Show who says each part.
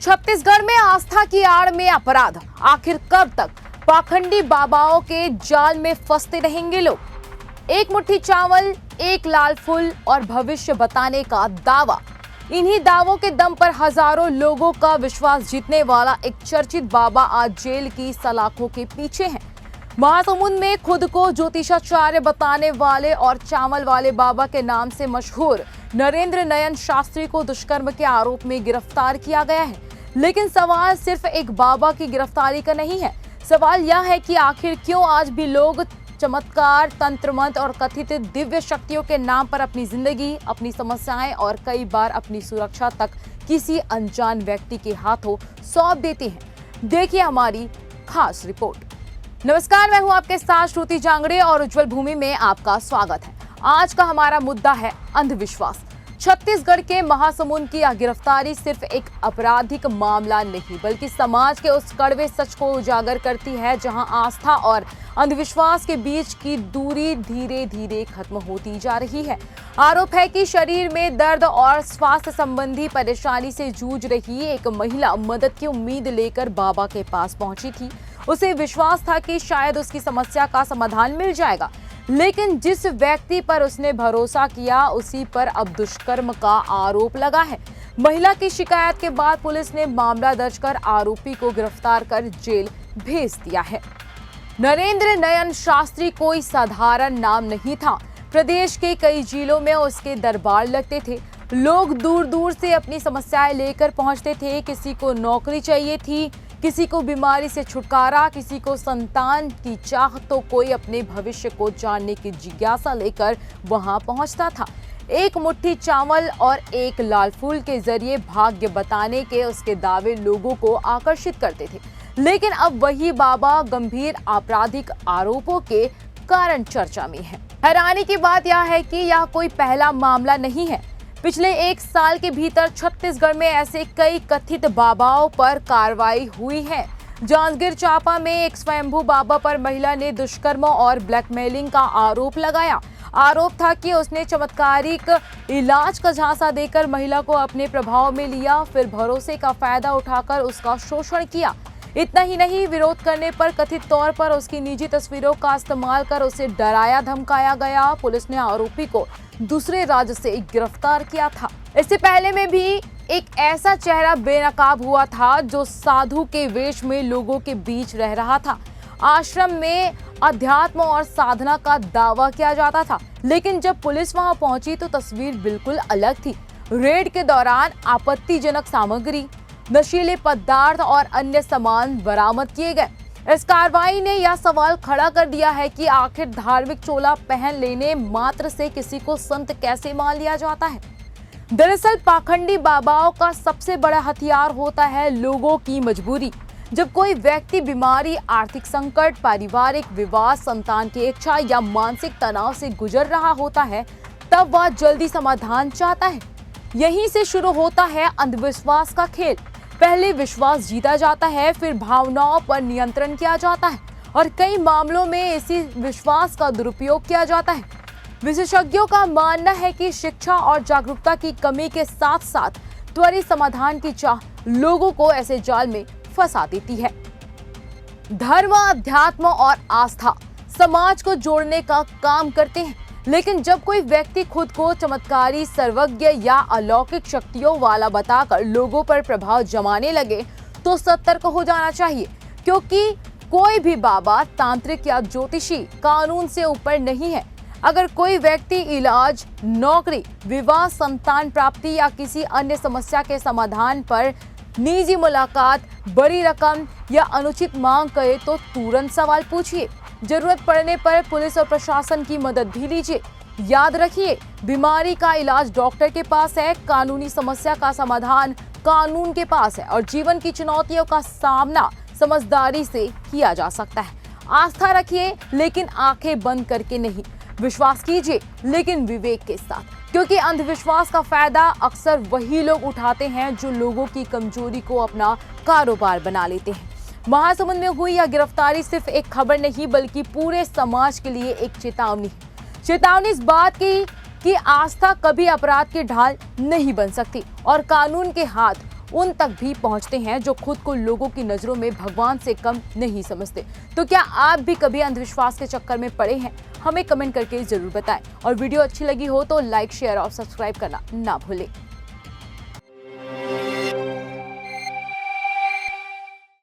Speaker 1: छत्तीसगढ़ में आस्था की आड़ में अपराध, आखिर कब तक पाखंडी बाबाओं के जाल में फंसते रहेंगे लोग। एक मुट्ठी चावल, एक लाल फूल और भविष्य बताने का दावा। इन्हीं दावों के दम पर हजारों लोगों का विश्वास जीतने वाला एक चर्चित बाबा आज जेल की सलाखों के पीछे है। महासमुंद में खुद को ज्योतिषाचार्य बताने वाले और चावल वाले बाबा के नाम से मशहूर नरेंद्र नयन शास्त्री को दुष्कर्म के आरोप में गिरफ्तार किया गया है। लेकिन सवाल सिर्फ एक बाबा की गिरफ्तारी का नहीं है। सवाल यह है कि आखिर क्यों आज भी लोग चमत्कार, तंत्र मंत्र और कथित दिव्य शक्तियों के नाम पर अपनी जिंदगी, अपनी समस्याएं और कई बार अपनी सुरक्षा तक किसी अनजान व्यक्ति के हाथों सौंप देते हैं। देखिए हमारी खास रिपोर्ट। नमस्कार, मैं हूं आपके साथ श्रुति जांगड़े और उज्जवल भूमि में आपका स्वागत है। आज का हमारा मुद्दा है अंधविश्वास। छत्तीसगढ़ के महासमुंद की यह गिरफ्तारी सिर्फ एक आपराधिक मामला नहीं, बल्कि समाज के उस कड़वे सच को उजागर करती है जहां आस्था और अंधविश्वास के बीच की दूरी धीरे धीरे खत्म होती जा रही है। आरोप है कि शरीर में दर्द और स्वास्थ्य संबंधी परेशानी से जूझ रही एक महिला मदद की उम्मीद लेकर बाबा के पास पहुंची थी। उसे विश्वास था कि शायद उसकी समस्या का समाधान मिल जाएगा, लेकिन जिस व्यक्ति पर उसने भरोसा किया उसी पर अब दुष्कर्म का आरोप लगा है। महिला की शिकायत के बाद पुलिस ने मामला दर्ज कर आरोपी को गिरफ्तार कर जेल भेज दिया है। नरेंद्र नयन शास्त्री कोई साधारण नाम नहीं था। प्रदेश के कई जिलों में उसके दरबार लगते थे। लोग दूर दूर से अपनी समस्याएं लेकर पहुंचते थे। किसी को नौकरी चाहिए थी, किसी को बीमारी से छुटकारा, किसी को संतान की चाह, तो कोई अपने भविष्य को जानने की जिज्ञासा लेकर वहां पहुंचता था। एक मुट्ठी चावल और एक लाल फूल के जरिए भाग्य बताने के उसके दावे लोगों को आकर्षित करते थे। लेकिन अब वही बाबा गंभीर आपराधिक आरोपों के कारण चर्चा में है। हैरानी की बात यह है कि यह कोई पहला मामला नहीं है। पिछले एक साल के भीतर छत्तीसगढ़ में ऐसे कई कथित बाबाओं पर कार्रवाई हुई है। जांजगीर चांपा में एक स्वयंभू बाबा पर महिला ने दुष्कर्म और ब्लैकमेलिंग का आरोप लगाया। आरोप था कि उसने चमत्कारिक इलाज का झांसा देकर महिला को अपने प्रभाव में लिया, फिर भरोसे का फायदा उठाकर उसका शोषण किया। इतना ही नहीं, विरोध करने पर कथित तौर पर उसकी निजी तस्वीरों का इस्तेमाल कर उसे डराया धमकाया गया। पुलिस ने आरोपी को दूसरे राज्य से गिरफ्तार किया था। इससे पहले में भी एक ऐसा चेहरा बेनकाब हुआ था जो साधु के वेश में लोगों के बीच रह रहा था। आश्रम में अध्यात्म और साधना का दावा किया जाता था, लेकिन जब पुलिस वहां पहुंची तो तस्वीर बिल्कुल अलग थी। रेड के दौरान आपत्तिजनक सामग्री, नशीले पदार्थ और अन्य सामान बरामद किए गए। इस कार्रवाई ने यह सवाल खड़ा कर दिया है कि आखिर धार्मिक चोला पहन लेने मात्र से किसी को संत कैसे मान लिया जाता है। दरअसल पाखंडी बाबाओं का सबसे बड़ा हथियार होता है लोगों की मजबूरी। जब कोई व्यक्ति बीमारी, आर्थिक संकट, पारिवारिक विवाद, संतान की इच्छा या मानसिक तनाव से गुजर रहा होता है, तब वह जल्दी समाधान चाहता है। यहीं से शुरू होता है अंधविश्वास का खेल। पहले विश्वास जीता जाता है, फिर भावनाओं पर नियंत्रण किया जाता है और कई मामलों में इसी विश्वास का दुरुपयोग किया जाता है। विशेषज्ञों का मानना है कि शिक्षा और जागरूकता की कमी के साथ साथ त्वरित समाधान की चाह लोगों को ऐसे जाल में फंसा देती है। धर्म, अध्यात्म और आस्था समाज को जोड़ने का काम करते हैं, लेकिन जब कोई व्यक्ति खुद को चमत्कारी, सर्वज्ञ या अलौकिक शक्तियों वाला बताकर लोगों पर प्रभाव जमाने लगे तो सतर्क हो जाना चाहिए, क्योंकि कोई भी बाबा, तांत्रिक या ज्योतिषी कानून से ऊपर नहीं है। अगर कोई व्यक्ति इलाज, नौकरी, विवाह, संतान प्राप्ति या किसी अन्य समस्या के समाधान पर निजी मुलाकात, बड़ी रकम या अनुचित मांग करे तो तुरंत सवाल पूछिए। जरूरत पड़ने पर पुलिस और प्रशासन की मदद भी लीजिए। याद रखिए, बीमारी का इलाज डॉक्टर के पास है, कानूनी समस्या का समाधान कानून के पास है और जीवन की चुनौतियों का सामना समझदारी से किया जा सकता है। आस्था रखिए, लेकिन आंखें बंद करके नहीं। विश्वास कीजिए, लेकिन विवेक के साथ, क्योंकि अंधविश्वास का फायदा अक्सर वही लोग उठाते हैं जो लोगों की कमजोरी को अपना कारोबार बना लेते हैं। महासमुंद में हुई यह गिरफ्तारी सिर्फ एक खबर नहीं, बल्कि पूरे समाज के लिए एक चेतावनी है। चेतावनी इस बात की कि आस्था कभी अपराध की ढाल नहीं बन सकती और कानून के हाथ उन तक भी पहुंचते हैं जो खुद को लोगों की नजरों में भगवान से कम नहीं समझते। तो क्या आप भी कभी अंधविश्वास के चक्कर में पड़े हैं? हमें कमेंट करके जरूर बताएं और वीडियो अच्छी लगी हो तो लाइक, शेयर और सब्सक्राइब करना ना भूलें।